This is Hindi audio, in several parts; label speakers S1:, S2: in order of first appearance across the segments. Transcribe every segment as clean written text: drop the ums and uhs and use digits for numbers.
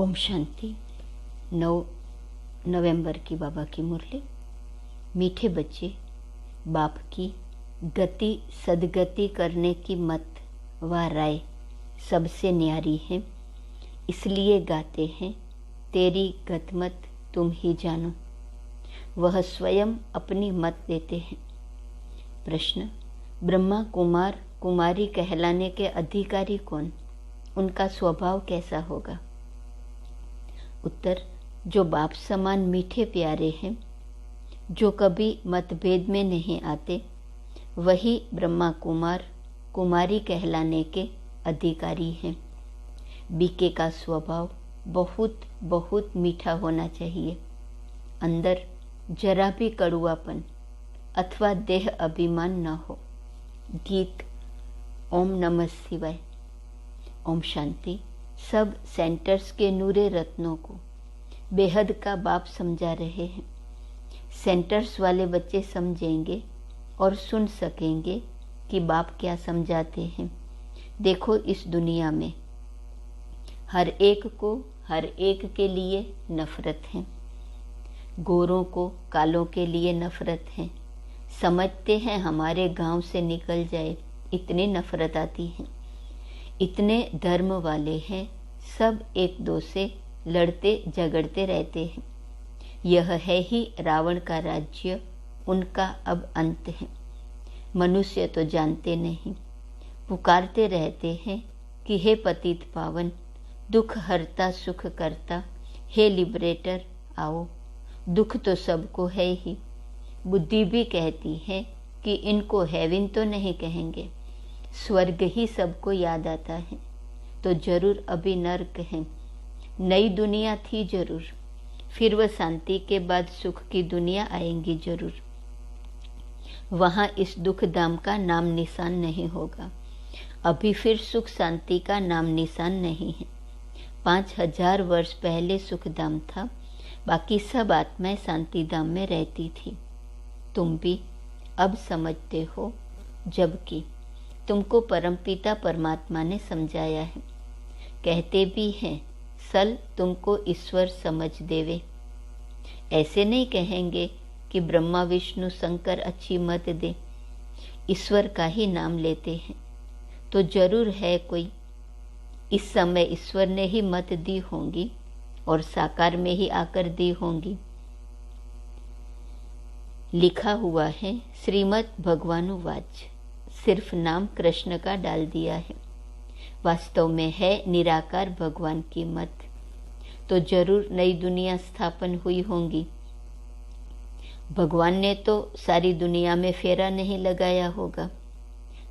S1: ओम शांति। 9 नवंबर की बाबा की मुरली। मीठे बच्चे, बाप की गति सदगति करने की मत व राय सबसे न्यारी है, इसलिए गाते हैं तेरी गतमत तुम ही जानो। वह स्वयं अपनी मत देते हैं। प्रश्न: ब्रह्मा कुमार कुमारी कहलाने के अधिकारी कौन? उनका स्वभाव कैसा होगा? उत्तर: जो बाप समान मीठे प्यारे हैं, जो कभी मतभेद में नहीं आते, वही ब्रह्मा कुमार कुमारी कहलाने के अधिकारी हैं। बीके का स्वभाव बहुत बहुत मीठा होना चाहिए। अंदर जरा भी कड़ुआपन अथवा देह अभिमान न हो। गीत ओम नमः शिवाय। ओम शांति। सब सेंटर्स के नूरे रत्नों को बेहद का बाप समझा रहे हैं। सेंटर्स वाले बच्चे समझेंगे और सुन सकेंगे कि बाप क्या समझाते हैं। देखो, इस दुनिया में हर एक को हर एक के लिए नफरत है। गोरों को कालों के लिए नफरत है। समझते हैं हमारे गांव से निकल जाए, इतनी नफरत आती है। इतने धर्म वाले हैं, सब एक दो से लड़ते झगड़ते रहते हैं। यह है ही रावण का राज्य, उनका अब अंत है। मनुष्य तो जानते नहीं, पुकारते रहते हैं कि हे पतित पावन, दुख हरता सुख करता, हे लिबरेटर आओ। दुख तो सबको है ही। बुद्धि भी कहती है कि इनको हेवन तो नहीं कहेंगे, स्वर्ग ही सबको याद आता है, तो जरूर अभी नर्क है। नई दुनिया थी जरूर, फिर वह शांति के बाद सुख की दुनिया आएंगी जरूर। वहाँ इस दुख धाम का नाम निशान नहीं होगा। अभी फिर सुख शांति का नाम निशान नहीं है। 5000 वर्ष पहले सुख धाम था, बाकी सब आत्माएं शांति धाम में रहती थी। तुम भी अब समझते हो, जबकि तुमको परमपिता परमात्मा ने समझाया है। कहते भी हैं, सल तुमको ईश्वर समझ देवे। ऐसे नहीं कहेंगे कि ब्रह्मा विष्णु शंकर अच्छी मत दे। ईश्वर का ही नाम लेते हैं तो जरूर है कोई। इस समय ईश्वर ने ही मत दी होंगी और साकार में ही आकर दी होंगी। लिखा हुआ है श्रीमद् भगवानुवाच, सिर्फ नाम कृष्ण का डाल दिया है। वास्तव में है निराकार भगवान की मत, तो जरूर नई दुनिया स्थापन हुई होंगी। भगवान ने तो सारी दुनिया में फेरा नहीं लगाया होगा।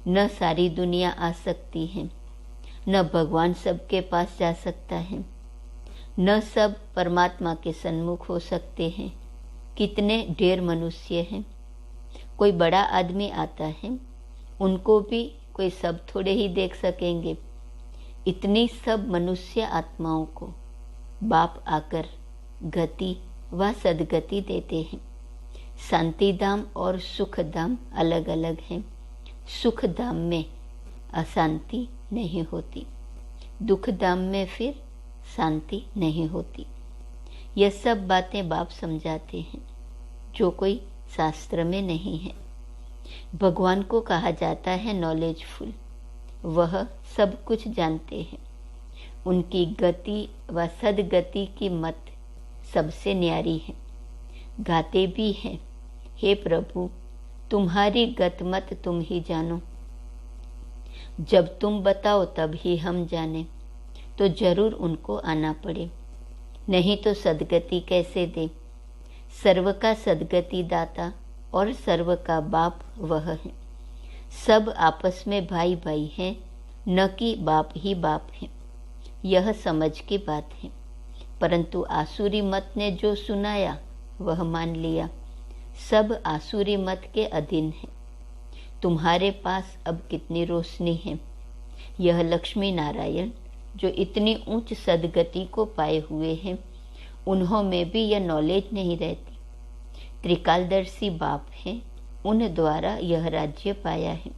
S1: न सारी दुनिया आ सकती है, न भगवान सबके पास जा सकता है, न सब परमात्मा के सन्मुख हो सकते हैं। कितने ढेर मनुष्य हैं। कोई बड़ा आदमी आता है, उनको भी कोई सब थोड़े ही देख सकेंगे। इतनी सब मनुष्य आत्माओं को बाप आकर गति व सदगति देते हैं। शांति धाम और सुख धाम अलग अलग हैं। सुख धाम में अशांति नहीं होती, दुख धाम में फिर शांति नहीं होती। यह सब बातें बाप समझाते हैं, जो कोई शास्त्र में नहीं है। भगवान को कहा जाता है नॉलेजफुल। वह सब कुछ जानते हैं। उनकी गति व सदगति की मत सबसे न्यारी है। गाते भी हैं, हे प्रभु तुम्हारी गतमत तुम ही जानो। जब तुम बताओ तब ही हम जाने, तो जरूर उनको आना पड़े, नहीं तो सदगति कैसे दे। सर्व का सदगति दाता और सर्व का बाप वह है। सब आपस में भाई भाई हैं, न कि बाप ही बाप है। यह समझ की बात है। परंतु आसुरी मत ने जो सुनाया वह मान लिया। सब आसुरी मत के अधीन है। तुम्हारे पास अब कितनी रोशनी है। यह लक्ष्मी नारायण जो इतनी ऊंच सदगति को पाए हुए हैं, उन्हों में भी यह नॉलेज नहीं रहती। त्रिकालदर्शी बाप हैं, उन द्वारा यह राज्य पाया है।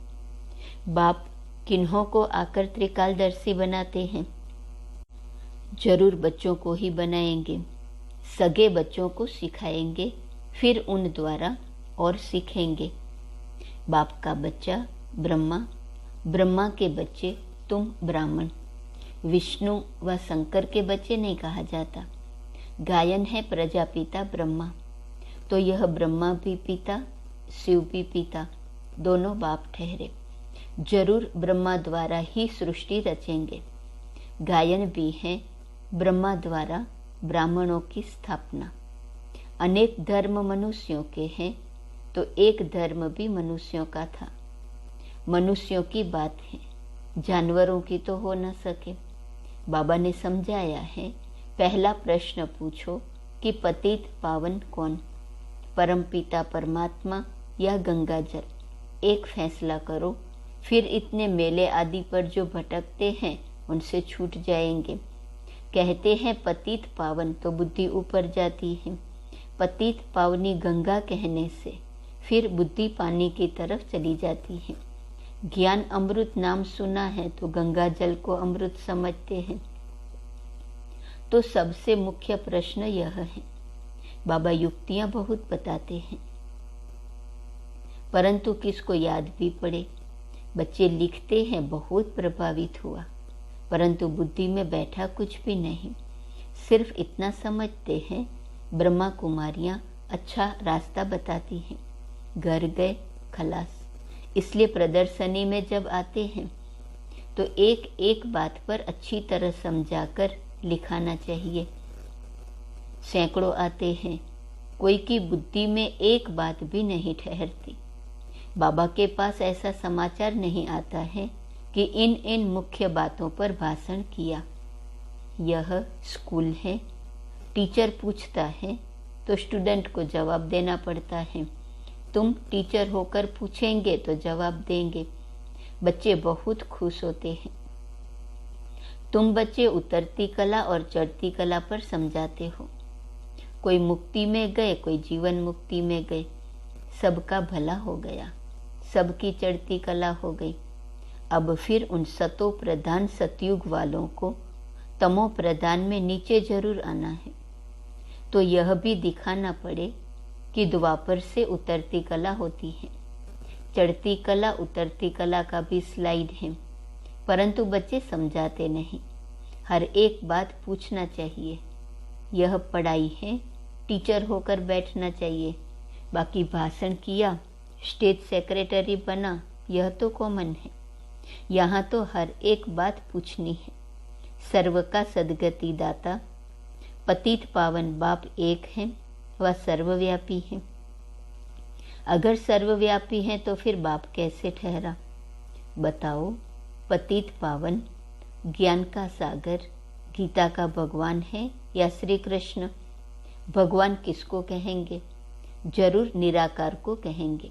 S1: बाप किन्हों को आकर त्रिकालदर्शी बनाते हैं? जरूर बच्चों को ही बनाएंगे, सगे बच्चों को सिखाएंगे, फिर उन द्वारा और सीखेंगे। बाप का बच्चा ब्रह्मा, ब्रह्मा के बच्चे तुम ब्राह्मण। विष्णु व शंकर के बच्चे नहीं कहा जाता। गायन है प्रजापिता ब्रह्मा, तो यह ब्रह्मा भी पिता, शिव भी पिता, दोनों बाप ठहरे। जरूर ब्रह्मा द्वारा ही सृष्टि रचेंगे। गायन भी है ब्रह्मा द्वारा ब्राह्मणों की स्थापना। अनेक धर्म मनुष्यों के हैं, तो एक धर्म भी मनुष्यों का था। मनुष्यों की बात है, जानवरों की तो हो न सके। बाबा ने समझाया है, पहला प्रश्न पूछो कि पतित पावन कौन, परमपिता परमात्मा या गंगा जल। एक फैसला करो, फिर इतने मेले आदि पर जो भटकते हैं उनसे छूट जाएंगे। कहते हैं पतित पावन, तो बुद्धि ऊपर जाती है। पतित पावनी गंगा कहने से फिर बुद्धि पानी की तरफ चली जाती है। ज्ञान अमृत नाम सुना है तो गंगा जल को अमृत समझते हैं। तो सबसे मुख्य प्रश्न यह है। बाबा युक्तियां बहुत बताते हैं, परंतु किसको याद भी पड़े। बच्चे लिखते हैं बहुत प्रभावित हुआ, परंतु बुद्धि में बैठा कुछ भी नहीं। सिर्फ इतना समझते हैं ब्रह्मा कुमारियां अच्छा रास्ता बताती हैं, घर गए खलास। इसलिए प्रदर्शनी में जब आते हैं तो एक एक बात पर अच्छी तरह समझाकर लिखाना चाहिए। सैकड़ों आते हैं, कोई की बुद्धि में एक बात भी नहीं ठहरती। बाबा के पास ऐसा समाचार नहीं आता है कि इन इन मुख्य बातों पर भाषण किया। यह स्कूल है, टीचर पूछता है तो स्टूडेंट को जवाब देना पड़ता है। तुम टीचर होकर पूछेंगे तो जवाब देंगे। बच्चे बहुत खुश होते हैं। तुम बच्चे उतरती कला और चढ़ती कला पर समझाते हो। कोई मुक्ति में गए, कोई जीवन मुक्ति में गए, सबका भला हो गया, सबकी चढ़ती कला हो गई। अब फिर उन सतो प्रधान सतयुग वालों को तमो प्रधान में नीचे जरूर आना है। तो यह भी दिखाना पड़े कि द्वापर से उतरती कला होती है। चढ़ती कला उतरती कला का भी स्लाइड है, परंतु बच्चे समझाते नहीं। हर एक बात पूछना चाहिए। यह पढ़ाई है, टीचर होकर बैठना चाहिए। बाकी भाषण किया, स्टेज सेक्रेटरी बना, यह तो कॉमन है। यहाँ तो हर एक बात पूछनी है। सर्व का सदगति दाता पतित पावन बाप एक है, वह सर्वव्यापी है। अगर सर्वव्यापी है तो फिर बाप कैसे ठहरा? बताओ। पतित पावन ज्ञान का सागर गीता का भगवान है या श्री कृष्ण? भगवान किसको कहेंगे? जरूर निराकार को कहेंगे।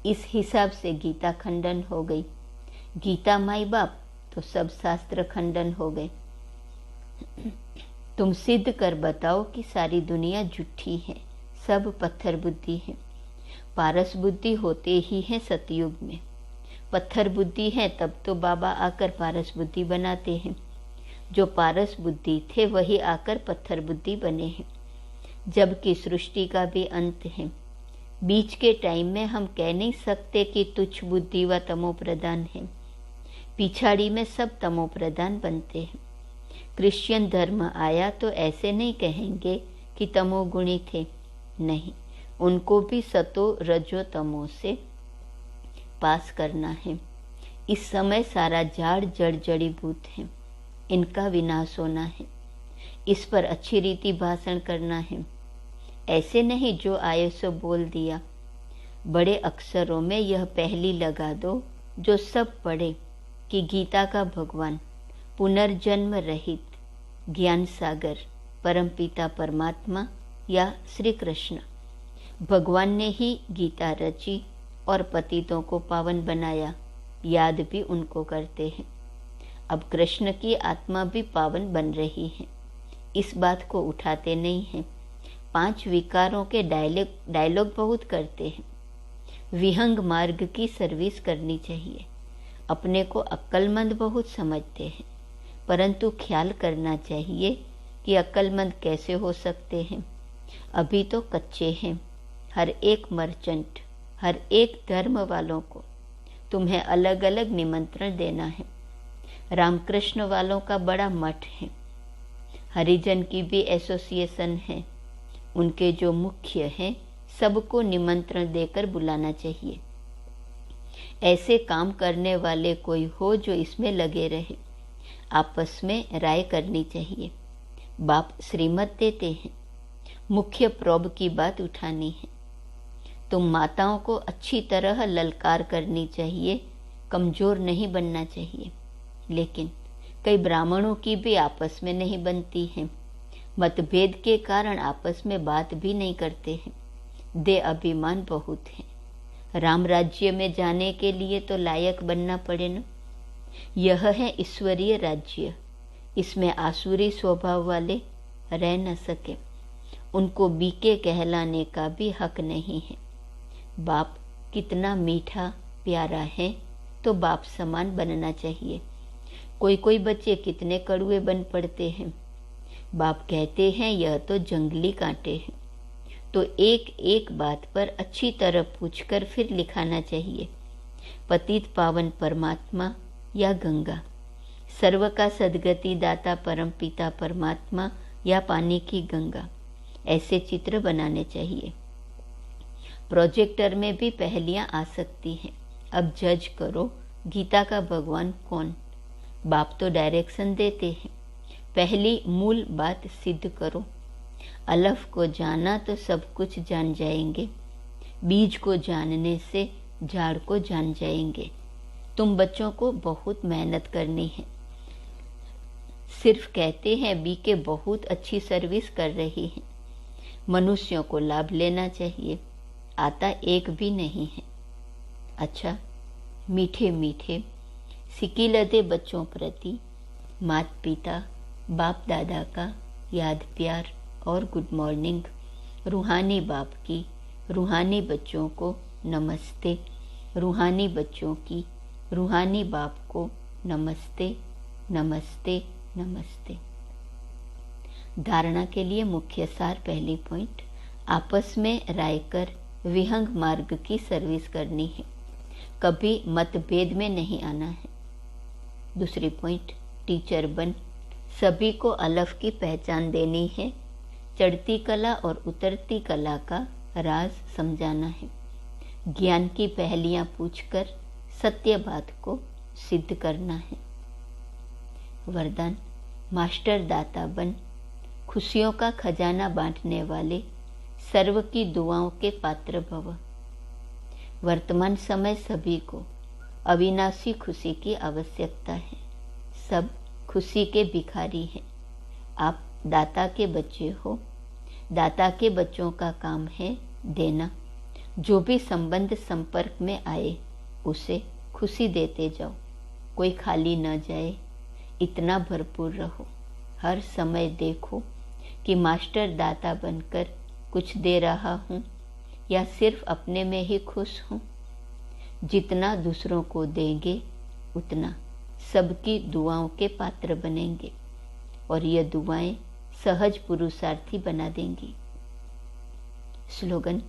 S1: इस हिसाब से गीता खंडन हो गई। गीता माई बाप तो सब शास्त्र खंडन हो गए। तुम सिद्ध कर बताओ कि सारी दुनिया झूठी है, सब पत्थर बुद्धि है। पारस बुद्धि होते ही है सतयुग में। पत्थर बुद्धि है तब तो बाबा आकर पारस बुद्धि बनाते हैं। जो पारस बुद्धि थे वही आकर पत्थर बुद्धि बने हैं। जबकि सृष्टि का भी अंत है। बीच के टाइम में हम कह नहीं सकते कि तुच्छ बुद्धि व तमो प्रधान है। पिछाड़ी में सब तमो प्रधान बनते हैं। क्रिश्चियन धर्म आया तो ऐसे नहीं कहेंगे कि तमोगुणी थे, नहीं, उनको भी सतो रजो तमो से पास करना है। इस समय सारा झाड़ जड़ जड़ीभूत है, इनका विनाश होना है। इस पर अच्छी रीति भाषण करना है। ऐसे नहीं जो आए सो बोल दिया। बड़े अक्षरों में यह पहली लगा दो जो सब पढ़े कि गीता का भगवान पुनर्जन्म रहित ज्ञान सागर परमपिता परमात्मा या श्री कृष्ण भगवान ने ही गीता रची और पतितों को पावन बनाया। याद भी उनको करते हैं। अब कृष्ण की आत्मा भी पावन बन रही है, इस बात को उठाते नहीं हैं। 5 विकारों के डायलॉग बहुत करते हैं। विहंग मार्ग की सर्विस करनी चाहिए। अपने को अक्लमंद बहुत समझते हैं, परंतु ख्याल करना चाहिए कि अक्लमंद कैसे हो सकते हैं। अभी तो कच्चे हैं। हर एक मर्चेंट, हर एक धर्म वालों को तुम्हें अलग अलग निमंत्रण देना है। रामकृष्ण वालों का बड़ा मठ है, हरिजन की भी एसोसिएशन है। उनके जो मुख्य हैं सबको निमंत्रण देकर बुलाना चाहिए। ऐसे काम करने वाले कोई हो जो इसमें लगे रहे। आपस में राय करनी चाहिए। बाप श्रीमत देते हैं, मुख्य प्रोब की बात उठानी है। तुम माताओं को अच्छी तरह ललकार करनी चाहिए, कमजोर नहीं बनना चाहिए। लेकिन कई ब्राह्मणों की भी आपस में नहीं बनती हैं। मतभेद के कारण आपस में बात भी नहीं करते हैं। दे अभिमान बहुत है। राम राज्य में जाने के लिए तो लायक बनना पड़े न। यह है ईश्वरीय राज्य। इसमें आसुरी स्वभाव वाले रह न सके। उनको बीके कहलाने का भी हक नहीं है। बाप कितना मीठा प्यारा है तो बाप समान बनना चाहिए। कोई कोई बच्चे कितने कड़वे बन पड़ते हैं। बाप कहते हैं यह तो जंगली कांटे हैं। तो एक एक बात पर अच्छी तरह पूछकर फिर लिखाना चाहिए। पतित पावन परमात्मा या गंगा, सर्व का सद्गति दाता परम पिता परमात्मा या पानी की गंगा, ऐसे चित्र बनाने चाहिए। प्रोजेक्टर में भी पहेलियां आ सकती हैं। अब जज करो, गीता का भगवान कौन? बाप तो डायरेक्शन देते हैं। पहली मूल बात सिद्ध करो। अलफ को जाना तो सब कुछ जान जाएंगे। बीज को जानने से झाड़ को जान जाएंगे। तुम बच्चों को बहुत मेहनत करनी है। सिर्फ कहते हैं बीके बहुत अच्छी सर्विस कर रही है। मनुष्यों को लाभ लेना चाहिए, आता एक भी नहीं है। अच्छा, मीठे मीठे सिकीलदे बच्चों प्रति माता पिता बाप दादा का याद प्यार और गुड मॉर्निंग। रूहानी बाप की रूहानी बच्चों को नमस्ते। रूहानी बच्चों की रूहानी बाप को नमस्ते नमस्ते नमस्ते। धारणा के लिए मुख्य सार। पहली पॉइंट, आपस में राय कर विहंग मार्ग की सर्विस करनी है। कभी मतभेद में नहीं आना है। दूसरी पॉइंट, टीचर बन सभी को अलफ की पहचान देनी है। चढ़ती कला और उतरती कला का राज समझाना है। ज्ञान की पहेलियां पूछकर सत्य बात को सिद्ध करना है। वरदान, मास्टर दाता बन खुशियों का खजाना बांटने वाले सर्व की दुआओं के पात्र भव। वर्तमान समय सभी को अविनाशी खुशी की आवश्यकता है। सब खुशी के भिखारी हैं। आप दाता के बच्चे हो। दाता के बच्चों का काम है देना। जो भी संबंध संपर्क में आए उसे खुशी देते जाओ। कोई खाली न जाए, इतना भरपूर रहो। हर समय देखो कि मास्टर दाता बनकर कुछ दे रहा हूँ या सिर्फ अपने में ही खुश हूँ। जितना दूसरों को देंगे उतना सबकी दुआओं के पात्र बनेंगे और ये दुआएं सहज पुरुषार्थी बना देंगी। स्लोगन,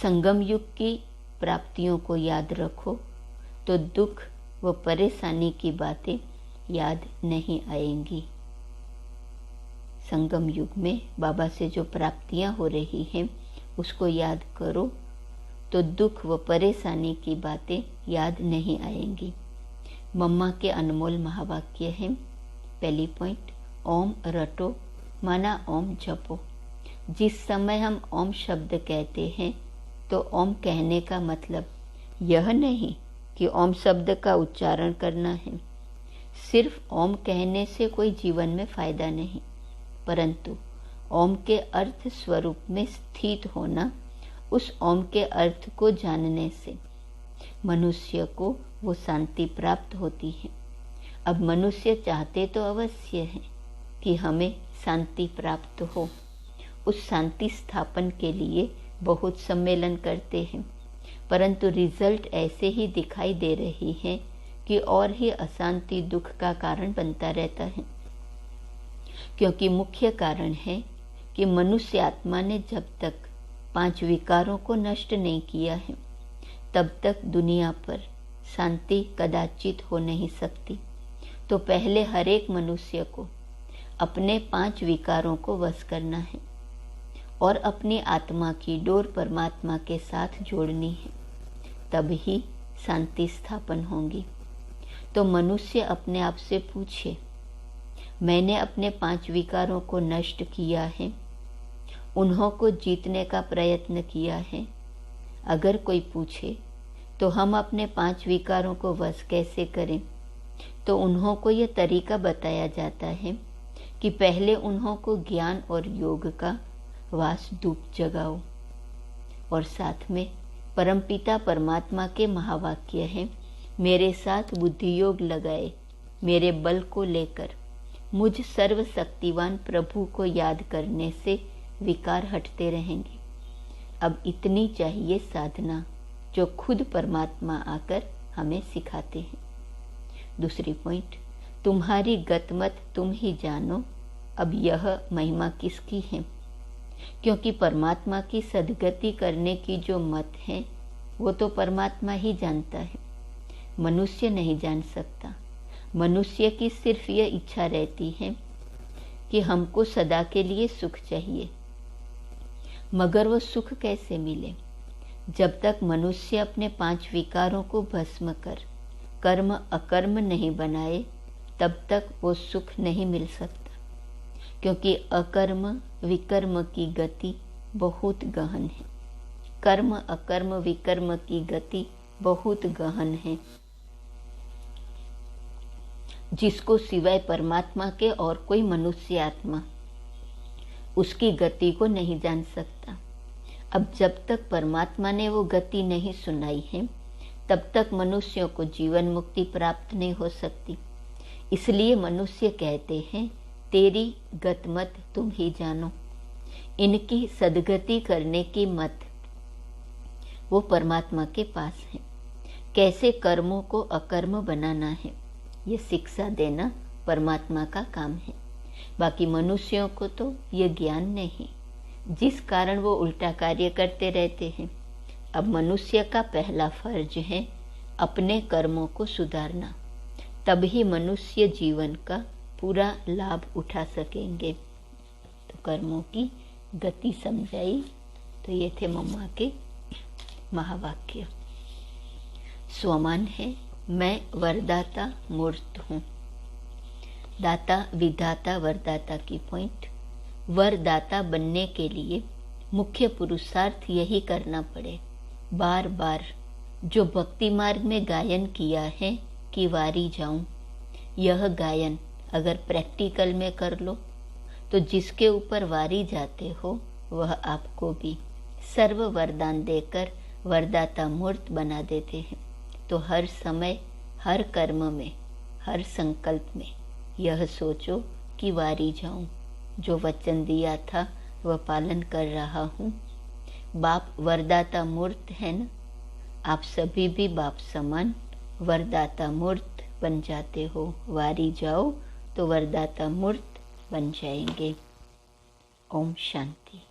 S1: संगम युग की प्राप्तियों को याद रखो तो दुख व परेशानी की बातें याद नहीं आएंगी। संगम युग में बाबा से जो प्राप्तियां हो रही हैं उसको याद करो तो दुख व परेशानी की बातें याद नहीं आएंगी। मम्मा के अनमोल महावाक्य हैं। पहली पॉइंट, ओम रटो माना ओम जपो। जिस समय हम ओम शब्द कहते हैं तो ओम कहने का मतलब यह नहीं कि ओम शब्द का उच्चारण करना है। सिर्फ ओम कहने से कोई जीवन में फायदा नहीं, परंतु ओम के अर्थ स्वरूप में स्थित होना, उस ओम के अर्थ को जानने से मनुष्य को वो शांति प्राप्त होती है। अब मनुष्य चाहते तो अवश्य है कि हमें शांति प्राप्त हो। उस शांति स्थापन के लिए बहुत सम्मेलन करते हैं, परंतु रिजल्ट ऐसे ही दिखाई दे रही है कि और ही अशांति दुख का कारण बनता रहता है। क्योंकि मुख्य कारण है कि मनुष्य आत्मा ने जब तक 5 विकारों को नष्ट नहीं किया है तब तक दुनिया पर शांति कदाचित हो नहीं सकती। तो पहले हर एक मनुष्य को अपने 5 विकारों को वश करना है और अपनी आत्मा की डोर परमात्मा के साथ जोड़नी है, तब ही शांति स्थापन होगी। तो मनुष्य अपने आप से पूछे, मैंने अपने 5 विकारों को नष्ट किया है, उन्हों को जीतने का प्रयत्न किया है। अगर कोई पूछे तो हम अपने 5 विकारों को वश कैसे करें, तो उन्हों को यह तरीका बताया जाता है कि पहले उन्हों को ज्ञान और योग का वास धूप जगाओ। और साथ में परमपिता परमात्मा के महावाक्य हैं, मेरे साथ बुद्धि योग लगाए, मेरे बल को लेकर मुझ सर्वशक्तिवान प्रभु को याद करने से विकार हटते रहेंगे। अब इतनी चाहिए साधना जो खुद परमात्मा आकर हमें सिखाते हैं। दूसरी पॉइंट, तुम्हारी गतमत तुम ही जानो। अब यह महिमा किसकी है? क्योंकि परमात्मा की सद्गति करने की जो मत है वो तो परमात्मा ही जानता है, मनुष्य नहीं जान सकता। मनुष्य की सिर्फ यह इच्छा रहती है कि हमको सदा के लिए सुख चाहिए, मगर वो सुख कैसे मिले? जब तक मनुष्य अपने 5 विकारों को भस्म कर कर्म अकर्म नहीं बनाए तब तक वो सुख नहीं मिल सकता। क्योंकि अकर्म विकर्म की गति बहुत गहन है, कर्म अकर्म विकर्म की गति बहुत गहन है, जिसको सिवाय परमात्मा के और कोई मनुष्य आत्मा उसकी गति को नहीं जान सकता। अब जब तक परमात्मा ने वो गति नहीं सुनाई है तब तक मनुष्यों को जीवन मुक्ति प्राप्त नहीं हो सकती। इसलिए मनुष्य कहते हैं, तेरी गतमत तुम ही जानो। इनकी सद्गति करने की मत वो परमात्मा के पास है। कैसे कर्मों को अकर्म बनाना है ये शिक्षा देना परमात्मा का काम है। बाकी मनुष्यों को तो ये ज्ञान नहीं, जिस कारण वो उल्टा कार्य करते रहते हैं। अब मनुष्य का पहला फर्ज है अपने कर्मों को सुधारना, तभी मनुष्य जीवन का पूरा लाभ उठा सकेंगे। तो कर्मों की गति समझाई। तो ये थे मम्मा के महावाक्य। स्वमान है, मैं वरदाता मूर्त हूँ। दाता विधाता वरदाता की पॉइंट, वरदाता बनने के लिए मुख्य पुरुषार्थ यही करना पड़े, बार बार जो भक्ति मार्ग में गायन किया है कि वारी जाऊं, यह गायन अगर प्रैक्टिकल में कर लो तो जिसके ऊपर वारी जाते हो वह आपको भी सर्व वरदान देकर वरदाता मूर्त बना देते हैं। तो हर समय हर कर्म में हर संकल्प में यह सोचो कि वारी जाऊं, जो वचन दिया था वह पालन कर रहा हूँ। बाप वरदाता मूर्त है न, आप सभी भी बाप समान वरदाता मूर्त बन जाते हो। वारी जाओ तो वरदाता मूर्त बन जाएंगे। ओम शांति।